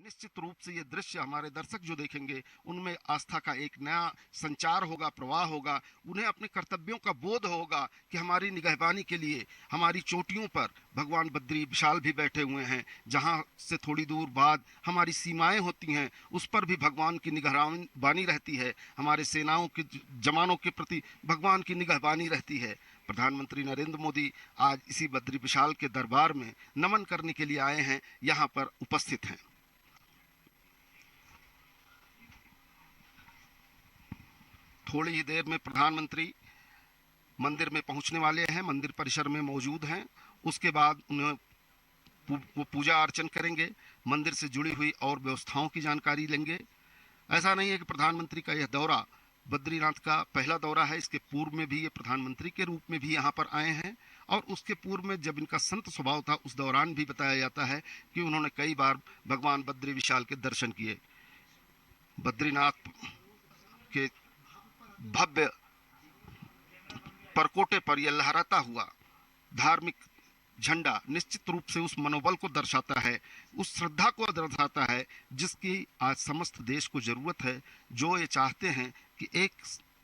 निश्चित रूप से ये दृश्य हमारे दर्शक जो देखेंगे उनमें आस्था का एक नया संचार होगा, प्रवाह होगा। उन्हें अपने कर्तव्यों का बोध होगा कि हमारी निगहबानी के लिए हमारी चोटियों पर भगवान बद्री विशाल भी बैठे हुए हैं। जहां से थोड़ी दूर बाद हमारी सीमाएं होती हैं उस पर भी भगवान की निगहबानी रहती है। हमारे सेनाओं के जवानों के प्रति भगवान की निगहबानी रहती है। प्रधानमंत्री नरेंद्र मोदी आज इसी बद्री विशाल के दरबार में नमन करने के लिए आए हैं, यहाँ पर उपस्थित हैं। थोड़ी ही देर में प्रधानमंत्री मंदिर में पहुंचने वाले हैं, मंदिर परिसर में मौजूद हैं। उसके बाद उन्हें वो पूजा अर्चन करेंगे, मंदिर से जुड़ी हुई और व्यवस्थाओं की जानकारी लेंगे। ऐसा नहीं है कि प्रधानमंत्री का यह दौरा बद्रीनाथ का पहला दौरा है। इसके पूर्व में भी ये प्रधानमंत्री के रूप में भी यहाँ पर आए हैं, और उसके पूर्व में जब इनका संत स्वभाव था उस दौरान भी बताया जाता है कि उन्होंने कई बार भगवान बद्री विशाल के दर्शन किए। बद्रीनाथ के भव्य परकोटे पर यह लहराता हुआ धार्मिक झंडा निश्चित रूप से उस मनोबल को दर्शाता है, उस श्रद्धा को दर्शाता है जिसकी आज समस्त देश को जरूरत है। जो ये चाहते हैं कि एक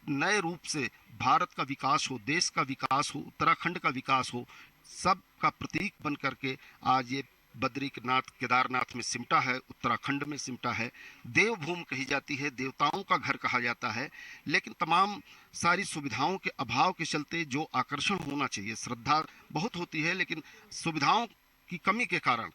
नए रूप से भारत का विकास हो, देश का विकास हो, उत्तराखंड का विकास हो, सब का प्रतीक बन करके आज ये बद्रीनाथ केदारनाथ में सिमटा है, उत्तराखंड में सिमटा है। देवभूमि कही जाती है, देवताओं का घर कहा जाता है, लेकिन तमाम सारी सुविधाओं के अभाव के चलते जो आकर्षण होना चाहिए, श्रद्धा बहुत होती है लेकिन सुविधाओं की कमी के कारण,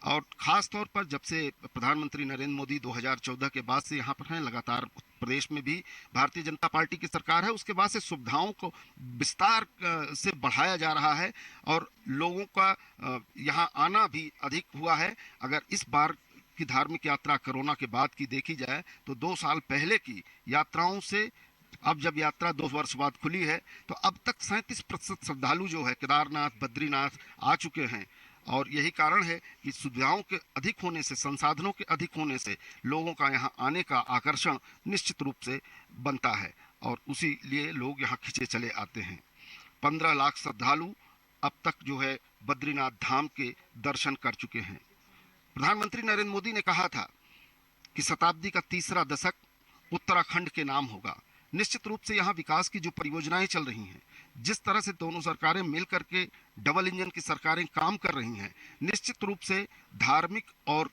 और ख़ास तौर पर जब से प्रधानमंत्री नरेंद्र मोदी 2014 के बाद से यहाँ पर हैं, लगातार प्रदेश में भी भारतीय जनता पार्टी की सरकार है, उसके बाद से सुविधाओं को विस्तार से बढ़ाया जा रहा है और लोगों का यहाँ आना भी अधिक हुआ है। अगर इस बार की धार्मिक यात्रा कोरोना के बाद की देखी जाए तो 2 साल पहले की यात्राओं से अब जब यात्रा 2 वर्ष बाद खुली है तो अब तक 37% श्रद्धालु जो है केदारनाथ बद्रीनाथ आ चुके हैं। और यही कारण है कि सुविधाओं के अधिक होने से, संसाधनों के अधिक होने से लोगों का यहाँ आने का आकर्षण निश्चित रूप से बनता है और उसी लिए लोग यहाँ खिंचे चले आते हैं। 15 लाख श्रद्धालु अब तक जो है बद्रीनाथ धाम के दर्शन कर चुके हैं। प्रधानमंत्री नरेंद्र मोदी ने कहा था कि शताब्दी का तीसरा दशक उत्तराखंड के नाम होगा। निश्चित रूप से यहाँ विकास की जो परियोजनाएं चल रही हैं, जिस तरह से दोनों सरकारें मिल करके डबल इंजन की सरकारें काम कर रही हैं, निश्चित रूप से धार्मिक और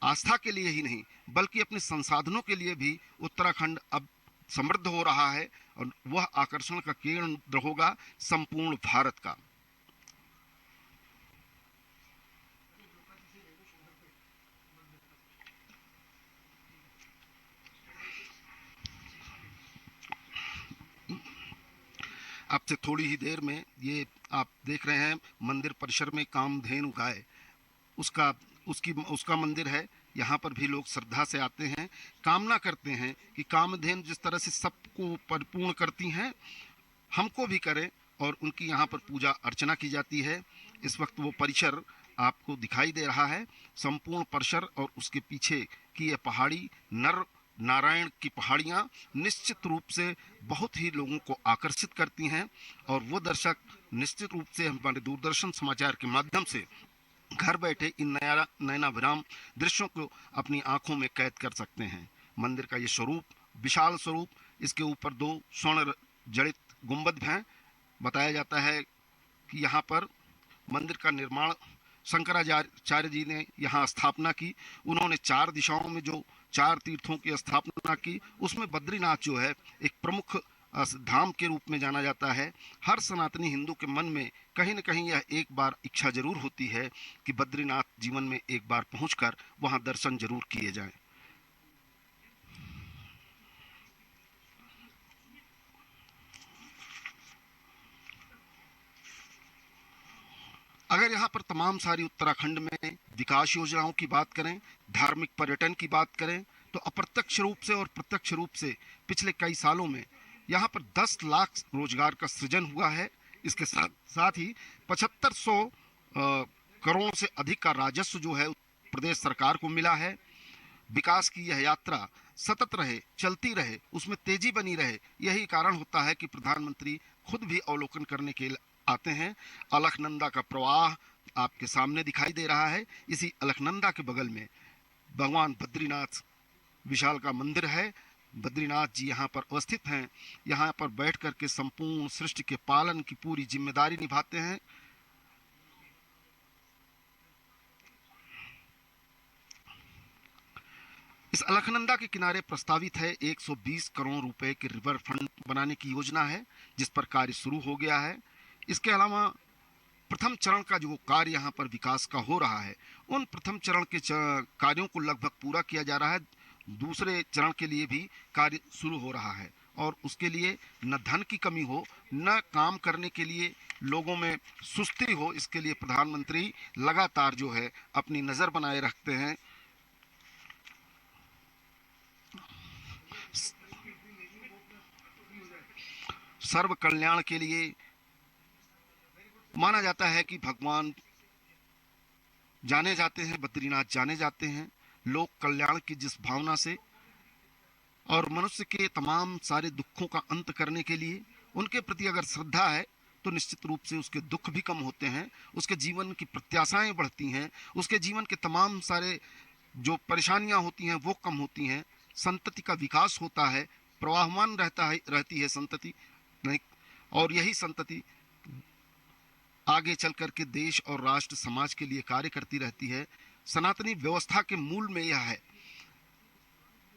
आस्था के लिए ही नहीं बल्कि अपने संसाधनों के लिए भी उत्तराखंड अब समृद्ध हो रहा है और वह आकर्षण का केंद्र होगा संपूर्ण भारत का। अब से थोड़ी ही देर में ये आप देख रहे हैं मंदिर परिसर में कामधेनु गाय उसका मंदिर है। यहाँ पर भी लोग श्रद्धा से आते हैं, कामना करते हैं कि कामधेनु जिस तरह से सबको परिपूर्ण करती हैं हमको भी करें, और उनकी यहाँ पर पूजा अर्चना की जाती है। इस वक्त वो परिसर आपको दिखाई दे रहा है, संपूर्ण परिसर, और उसके पीछे की यह पहाड़ी नर नारायण की पहाड़ियाँ निश्चित रूप से बहुत ही लोगों को आकर्षित करती हैं और वो दर्शक निश्चित रूप से हमारे दूरदर्शन समाचार के माध्यम से घर बैठे इन नयनाभिराम दृश्यों को अपनी आंखों में कैद कर सकते हैं। मंदिर का ये स्वरूप, विशाल स्वरूप, इसके ऊपर 2 स्वर्ण जड़ित गुंबद हैं। बताया जाता है कि यहाँ पर मंदिर का निर्माण शंकराचार्य जी ने यहाँ स्थापना की। उन्होंने 4 दिशाओं में जो 4 तीर्थों की स्थापना की, उसमें बद्रीनाथ जो है एक प्रमुख धाम के रूप में जाना जाता है। हर सनातनी हिंदू के मन में कहीं न कहीं यह एक बार इच्छा जरूर होती है कि बद्रीनाथ जीवन में एक बार पहुंचकर वहां दर्शन जरूर किए जाएं। अगर यहाँ पर तमाम सारी उत्तराखंड में विकास योजनाओं की बात करें, धार्मिक पर्यटन की बात करें, तो अप्रत्यक्ष रूप से और प्रत्यक्ष रूप से पिछले कई सालों में यहाँ पर 10 लाख रोजगार का सृजन हुआ है। इसके साथ साथ ही 7500 करोड़ से अधिक का राजस्व जो है प्रदेश सरकार को मिला है। विकास की यह यात्रा सतत रहे, चलती रहे, उसमें तेजी बनी रहे, यही कारण होता है कि प्रधानमंत्री खुद भी अवलोकन करने के लिए आते हैं। अलकनंदा का प्रवाह आपके सामने दिखाई दे रहा है। इसी अलकनंदा के बगल में भगवान बद्रीनाथ विशाल का मंदिर है। बद्रीनाथ जी यहाँ पर अवस्थित हैं। यहाँ पर बैठ कर के संपूर्ण सृष्टि के पालन की पूरी जिम्मेदारी निभाते हैं। इस अलकनंदा के किनारे प्रस्तावित है 120 करोड़ रुपए के रिवर फ्रंट बनाने की योजना है, जिस पर कार्य शुरू हो गया है। इसके अलावा प्रथम चरण का जो कार्य यहाँ पर विकास का हो रहा है, उन प्रथम चरण के कार्यों को लगभग पूरा किया जा रहा है। दूसरे चरण के लिए भी कार्य शुरू हो रहा है और उसके लिए न धन की कमी हो, न काम करने के लिए लोगों में सुस्ती हो, इसके लिए प्रधानमंत्री लगातार जो है अपनी नज़र बनाए रखते हैं। सर्व कल्याण के लिए माना जाता है कि भगवान जाने जाते हैं, बद्रीनाथ जाने जाते हैं लोक कल्याण की जिस भावना से और मनुष्य के तमाम सारे दुखों का अंत करने के लिए। उनके प्रति अगर श्रद्धा है तो निश्चित रूप से उसके दुख भी कम होते हैं, उसके जीवन की प्रत्याशाएं बढ़ती हैं, उसके जीवन के तमाम सारे जो परेशानियां होती हैं वो कम होती हैं, संतति का विकास होता है, प्रवाहमान रहती है संतति नहीं, और यही संतति आगे चल कर के देश और राष्ट्र समाज के लिए कार्य करती रहती है। सनातनी व्यवस्था के मूल में यह है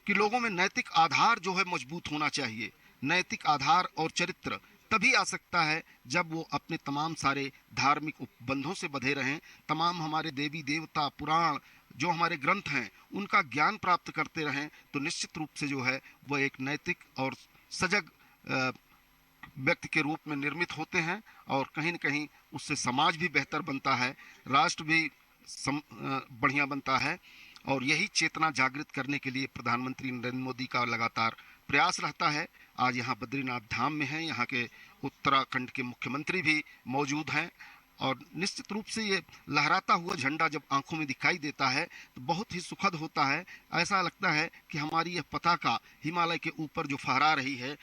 कि लोगों में नैतिक आधार जो है मजबूत होना चाहिए। नैतिक आधार और चरित्र तभी आ सकता है जब वो अपने तमाम सारे धार्मिक उपबंधों से बंधे रहें, तमाम हमारे देवी देवता पुराण जो हमारे ग्रंथ हैं उनका ज्ञान प्राप्त करते रहें, तो निश्चित रूप से जो है वह एक नैतिक और सजग व्यक्ति के रूप में निर्मित होते हैं और कहीं न कहीं उससे समाज भी बेहतर बनता है, राष्ट्र भी बढ़िया बनता है। और यही चेतना जागृत करने के लिए प्रधानमंत्री नरेंद्र मोदी का लगातार प्रयास रहता है। आज यहाँ बद्रीनाथ धाम में हैं, यहाँ के उत्तराखंड के मुख्यमंत्री भी मौजूद हैं और निश्चित रूप से ये लहराता हुआ झंडा जब आंखों में दिखाई देता है तो बहुत ही सुखद होता है। ऐसा लगता है कि हमारी यह पताका हिमालय के ऊपर जो फहरा रही है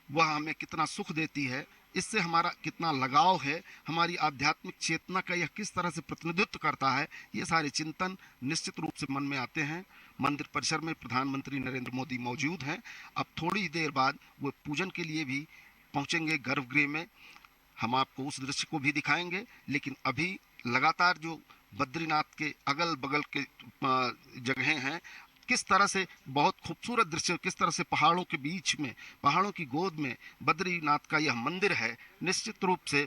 वह हमें कितना सुख देती है, इससे हमारा कितना लगाव है, हमारी आध्यात्मिक चेतना का यह किस तरह से प्रतिनिधित्व करता है, ये सारे चिंतन निश्चित रूप से मन में आते हैं। मंदिर परिसर में प्रधानमंत्री नरेंद्र मोदी मौजूद हैं। अब थोड़ी ही देर बाद वो पूजन के लिए भी पहुंचेंगे गर्भगृह में। हम आपको उस दृश्य को भी दिखाएंगे, लेकिन अभी लगातार जो बद्रीनाथ के अगल बगल के जगहें हैं, किस तरह से बहुत खूबसूरत दृश्य, किस तरह से पहाड़ों के बीच में, पहाड़ों की गोद में बद्रीनाथ का यह मंदिर है, निश्चित रूप से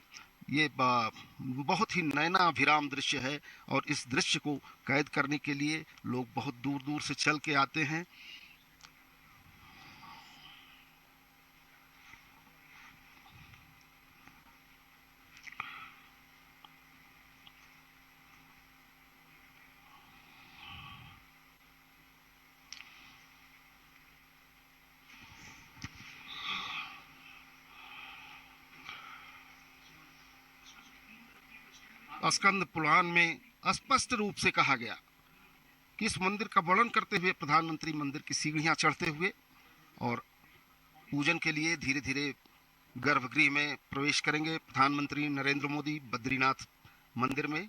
ये बहुत ही नयनाभिराम दृश्य है और इस दृश्य को कैद करने के लिए लोग बहुत दूर दूर से चल के आते हैं। स्कंद पुराण में स्पष्ट रूप से कहा गया कि इस मंदिर का वर्णन करते हुए प्रधानमंत्री मंदिर की सीढ़ियां चढ़ते हुए और पूजन के लिए धीरे धीरे गर्भगृह में प्रवेश करेंगे। प्रधानमंत्री नरेंद्र मोदी बद्रीनाथ मंदिर में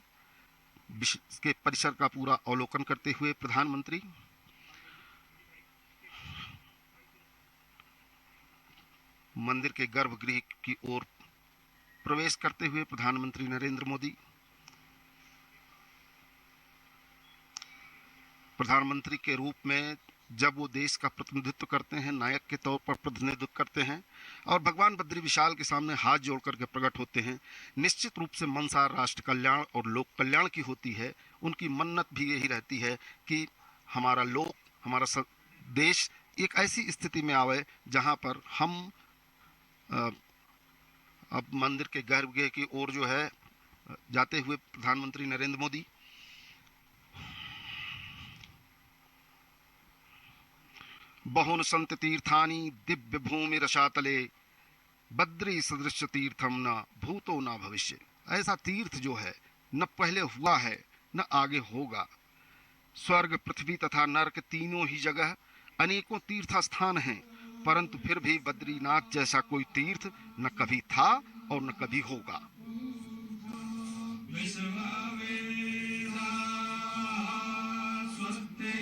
के परिसर का पूरा अवलोकन करते हुए प्रधानमंत्री मंदिर के गर्भगृह की ओर प्रवेश करते हुए प्रधानमंत्री नरेंद्र मोदी प्रधानमंत्री के रूप में जब वो देश का प्रतिनिधित्व करते हैं, नायक के तौर पर प्रतिनिधित्व करते हैं और भगवान बद्री विशाल के सामने हाथ जोड़ करके प्रकट होते हैं, निश्चित रूप से मनसा राष्ट्र कल्याण और लोक कल्याण की होती है। उनकी मन्नत भी यही रहती है कि हमारा लोक, हमारा देश एक ऐसी स्थिति में आवे जहां पर हम अब मंदिर के गर्भगृह की ओर जो है जाते हुए प्रधानमंत्री नरेंद्र मोदी बहुन संत तीर्थानी दिव्य भूमि रसातले बद्री सदृश तीर्थम न भूतो न भविष्य। ऐसा तीर्थ जो है न पहले हुआ है न आगे होगा। स्वर्ग पृथ्वी तथा नरक तीनों ही जगह अनेकों तीर्थ स्थान हैं, परंतु फिर भी बद्रीनाथ जैसा कोई तीर्थ न कभी था और न कभी होगा। स्वस्ति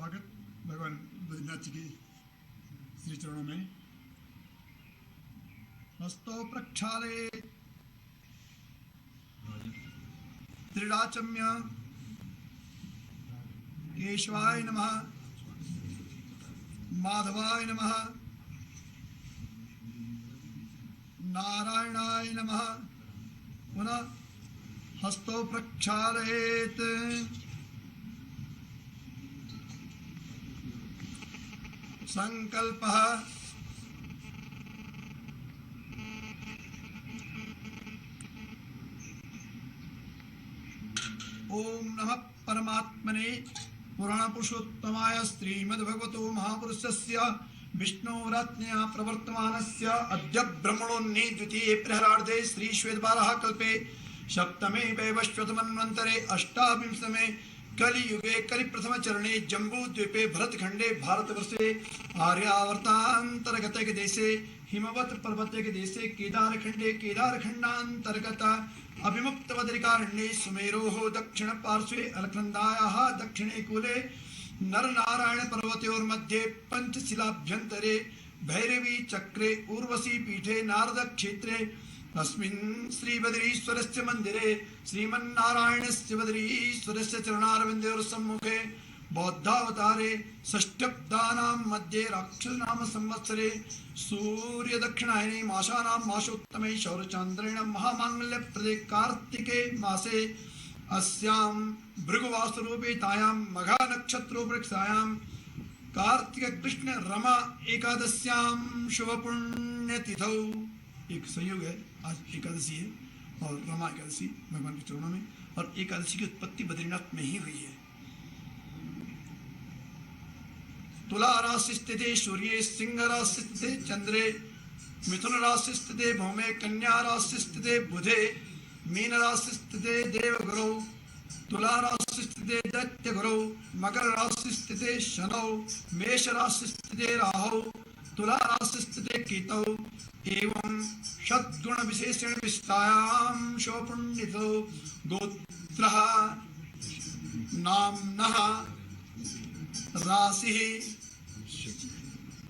स्वागत भगवान बद्रीनाथ जी के श्री चरणों में। हस्तो प्रक्षाले त्रिडाचम्य केशवाय नमः, माधवाय नमः, नारायणाय नमः। पुनः हस्तो प्रक्षालयेत्। संकल्पः ओम नमः परमात्मने पुराण पुरुषोत्तमाय श्रीमद्भगवतो महापुरुषस्य विष्णुराज्ञया प्रवर्तमानस्य अद्य ब्रह्मणोन्नी द्वितीये प्रहरार्धे श्री श्वेतवाराह कल्पे सप्तमे वैवस्वतमन्वन्तरे अष्टाविंशतमे कलियुगे कलिप्रथम चरणे जम्बूद्वीपे भरतखंडे भारतवर्षे आर्यावर्तांतर्गत देशे हिमवत पर्वत देशे केदारखंडे केदारखंडांतर्गत अभिमुक्त बद्रिकारण्ये सुमेरोः दक्षिण पार्श्वे अलकनंदायाः दक्षिणे कूले नरनारायण पर्वतयोर्मध्ये पंचशिलाभ्यन्तरे भैरवी चक्रे उर्वशी पीठे नारद क्षेत्रे अस्मिन् श्री बद्रीश्वरस्य मंदिरे श्रीमन्नारायणस्य बद्रीश्वरस्य चरणारविन्दयोः सम्मुखे बौद्धावतारे षष्ठब्दानां मध्ये राक्षसनाम संवत्सरे सूर्य दक्षिणायने मासानां मासोत्तमे शौरचान्द्रेण महामाङ्गल्यप्रदे कार्तिके मासे अस्यां भृगुवासरूपेतायां मघा नक्षत्रोपृक्षायां कार्तिक कृष्ण रमा एकादश्यां शुभ पुण्यतिथौ। एक संयोग है, आज एकादशी है और रमा एकादशी भगवान के चरणों में, और एकादशी की उत्पत्ति बद्रीनाथ में ही हुई है। तुला राशि स्थिते सूर्ये, सिंह राशि स्थिते चंद्रे, मिथुन राशि स्थिते भौमे, कन्या राशि स्थिते बुधे, मीन राशि स्थिते देवगुरौ, तुला राशि स्थिते दैत्यगुरौ, मकर राशि स्थिते शनौ, मेष राशि स्थिते राहौ, तुला राशि स्थिते केतौ। एवं षद्गुण विशेषण विस्तायां शोपुण्डितो गोत्रः नाम्नः राशिः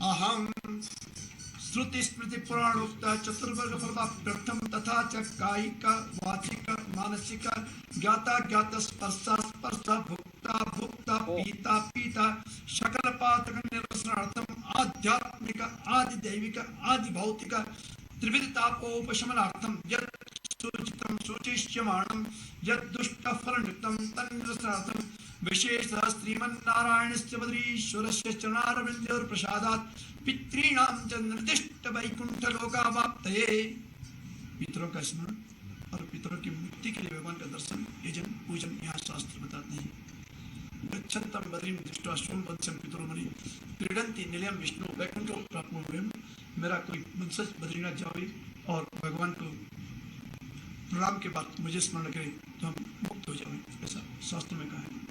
अहं श्रुति स्मृति पुराणोक्त चतुर्वर्ग फलप्राप्त्यर्थम तथा च कायिक वाचिक मानसिक ज्ञाता ज्ञात स्पर्श स्पर्श भुक्ता भुक्ता पीता पीता शकल पातक निरसनार्थम आध्यात्मिक आदि दैविक आदि भौतिक त्रिविध तापोपशमनार्थम यत् सूचितं सूचिष्यमाणं यत् दुष्ट फलनियुक्तं तन्निरसनार्थम विशेषतः श्रीमन्नारायणस्य बद्रीश्वरस्य चरणारविन्दयोः प्रसादात् पितॄणां च निर्दिष्ट वैकुंठ लोकावाप्तये। पितरों का स्मरण और पितरों की मुक्ति के लिए भगवान का दर्शन यजन पूजन यहाँ शास्त्र बताते हैं। गच्छन्तं बद्रीं दृष्ट्वा सोमवंशं पितरोमणि क्रीडन्ति निलयं विष्णु वैकुंठो प्राप्नुवेम। मेरा कोई वंशज बद्रीनाथ जावे और भगवान को प्रणाम के बाद मुझे स्मरण करे तो हम मुक्त हो जाएं, ऐसा शास्त्र में कहा है।